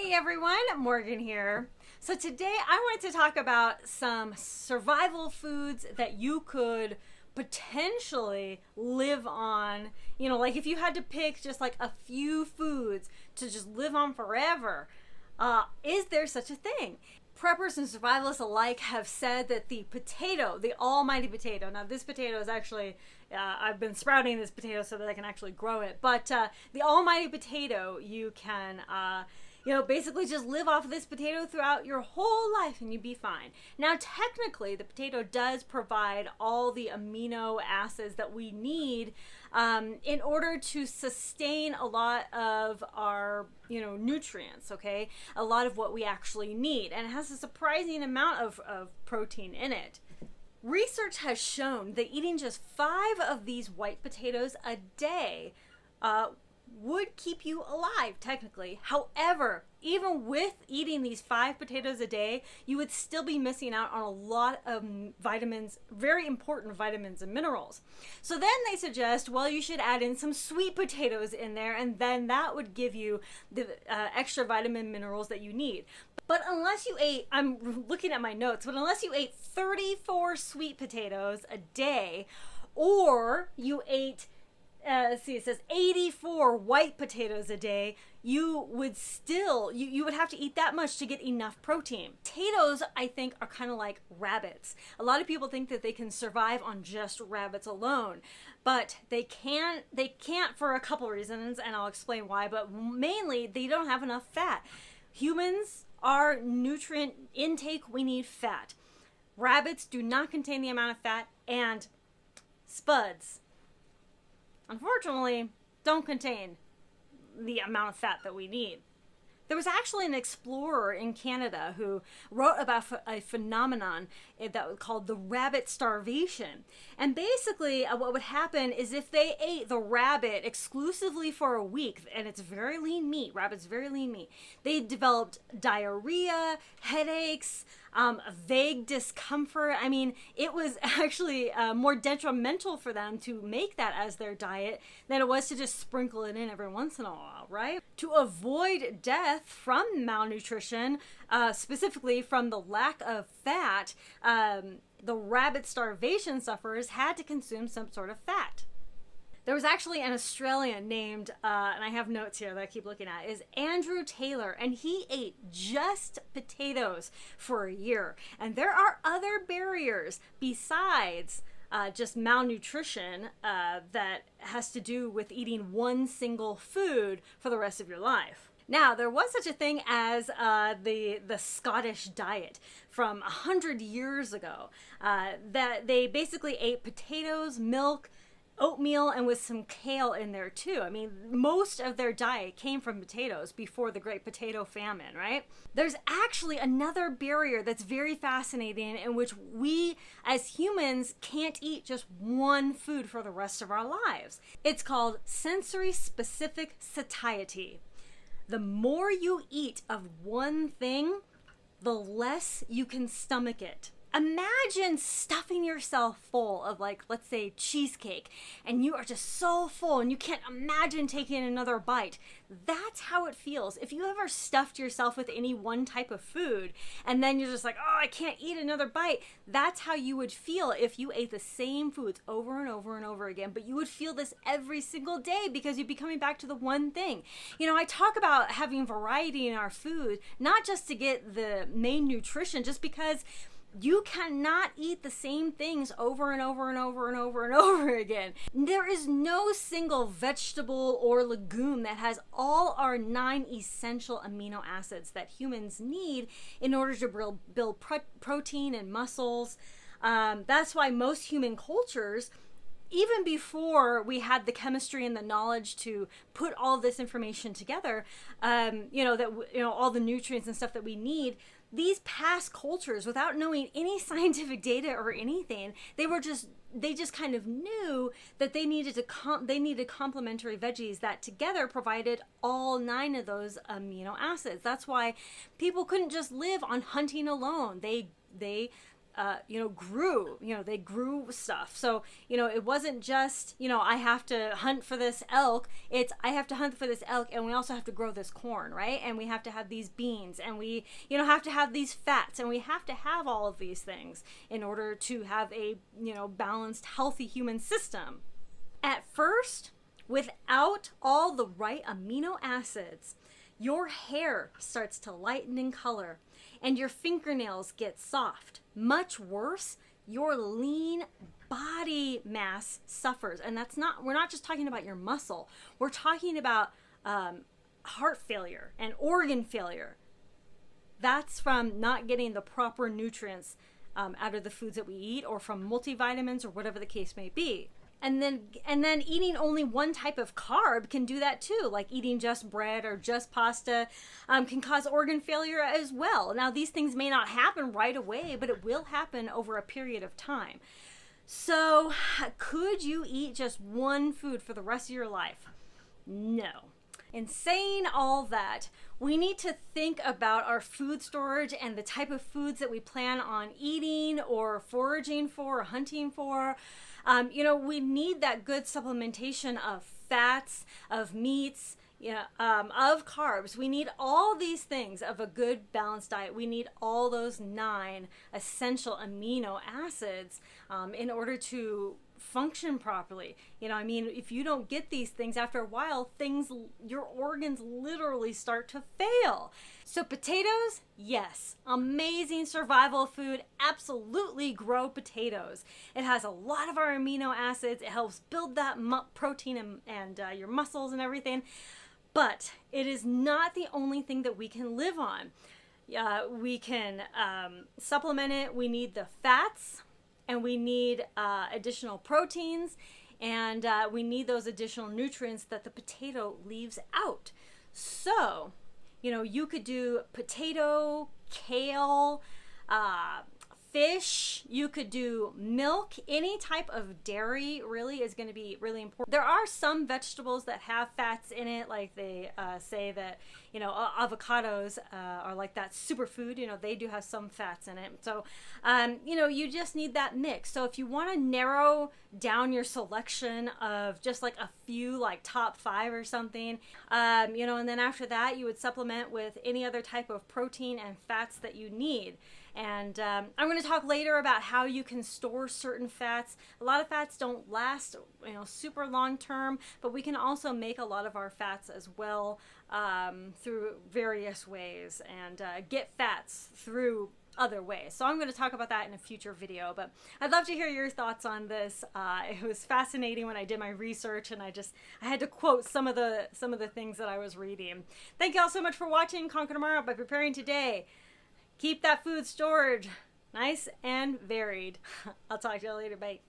Hey everyone, Morgan here. So today I wanted to talk about some survival foods that you could potentially live on. You know, like if you had to pick just like a few foods to just live on forever, is there such a thing? Preppers and survivalists alike have said that the potato, the almighty potato, now this potato is actually, I've been sprouting this potato so that I can actually grow it, but the almighty potato, you can, basically just live off of this potato throughout your whole life and you'd be fine. Now, technically, the potato does provide all the amino acids that we need in order to sustain a lot of our, nutrients, okay? A lot of what we actually need. And it has a surprising amount of protein in it. Research has shown that eating just 5 of these white potatoes a day would keep you alive, technically. However, even with eating these 5 potatoes a day, you would still be missing out on a lot of vitamins, very important vitamins and minerals. So then they suggest, well, you should add in some sweet potatoes in there, and then that would give you the extra vitamin minerals that you need. But unless you ate, I'm looking at my notes, but unless you ate 34 sweet potatoes a day, or you ate it says 84 white potatoes a day, you would still, you would have to eat that much to get enough protein. Potatoes, I think, are kind of like rabbits. A lot of people think that they can survive on just rabbits alone, but they can't for a couple reasons, and I'll explain why, but mainly they don't have enough fat. Humans, our nutrient intake, we need fat. Rabbits do not contain the amount of fat, and spuds, unfortunately, don't contain the amount of fat that we need. There was actually an explorer in Canada who wrote about a phenomenon that was called the rabbit starvation. And basically, what would happen is if they ate the rabbit exclusively for a week, and it's very lean meat, rabbit's very lean meat, they developed diarrhea, headaches, vague discomfort. I mean, it was actually more detrimental for them to make that as their diet than it was to just sprinkle it in every once in a while, right? To avoid death from malnutrition, specifically from the lack of fat, the rabbit starvation sufferers had to consume some sort of fat. There was actually an Australian named, and I have notes here that I keep looking at, is Andrew Taylor, and he ate just potatoes for a year. And there are other barriers besides just malnutrition that has to do with eating one single food for the rest of your life. Now, there was such a thing as the Scottish diet from 100 years ago, that they basically ate potatoes, milk, oatmeal, and with some kale in there too. I mean, most of their diet came from potatoes before the Great Potato Famine, right? There's actually another barrier that's very fascinating in which we as humans can't eat just one food for the rest of our lives. It's called sensory-specific satiety. The more you eat of one thing, the less you can stomach it. Imagine stuffing yourself full of, like, let's say cheesecake, and you are just so full and you can't imagine taking another bite. That's how it feels. If you ever stuffed yourself with any one type of food and then you're just like, oh, I can't eat another bite, that's how you would feel if you ate the same foods over and over and over again. But you would feel this every single day because you'd be coming back to the one thing. I talk about having variety in our food, not just to get the main nutrition, just because you cannot eat the same things over and over and over and over and over again. There is no single vegetable or legume that has all our 9 essential amino acids that humans need in order to build protein and muscles. That's why most human cultures, even before we had the chemistry and the knowledge to put all this information together, all the nutrients and stuff that we need, these past cultures, without knowing any scientific data or anything, they just kind of knew that they needed complementary veggies that together provided all 9 of those amino acids. That's why people couldn't just live on hunting alone. They they grew stuff. So, it wasn't just, I have to hunt for this elk. It's, I have to hunt for this elk, and we also have to grow this corn, right? And we have to have these beans, and we, have to have these fats, and we have to have all of these things in order to have a, balanced, healthy human system. At first, without all the right amino acids, your hair starts to lighten in color and your fingernails get soft. Much worse, your lean body mass suffers. And we're not just talking about your muscle. We're talking about heart failure and organ failure. That's from not getting the proper nutrients out of the foods that we eat, or from multivitamins, or whatever the case may be. And then eating only one type of carb can do that too. Like eating just bread or just pasta can cause organ failure as well. Now, these things may not happen right away, but it will happen over a period of time. So could you eat just one food for the rest of your life? No. In saying all that, we need to think about our food storage and the type of foods that we plan on eating or foraging for or hunting for. We need that good supplementation of fats, of meats, of carbs. We need all these things of a good balanced diet. We need all those 9 essential amino acids in order to function properly. If you don't get these things, after a while, your organs literally start to fail. So potatoes, yes, amazing survival food. Absolutely grow potatoes. It has a lot of our amino acids. It helps build that protein and your muscles and everything. But it is not the only thing that we can live on. We can supplement it. We need the fats, and we need additional proteins, and we need those additional nutrients that the potato leaves out. So, you could do potato, kale, fish, you could do milk. Any type of dairy really is going to be really important. There are some vegetables that have fats in it, like they say that, avocados are like that superfood. They do have some fats in it. So, you just need that mix. So if you want to narrow down your selection of just like a few, like top 5 or something, and then after that, you would supplement with any other type of protein and fats that you need. And I'm going to talk later about how you can store certain fats. A lot of fats don't last, super long term, but we can also make a lot of our fats as well through various ways, and get fats through other ways. So I'm going to talk about that in a future video, but I'd love to hear your thoughts on this. It was fascinating when I did my research, and I had to quote some of the things that I was reading. Thank you all so much for watching Conquer Tomorrow by Preparing Today. Keep that food storage nice and varied. I'll talk to you later. Bye.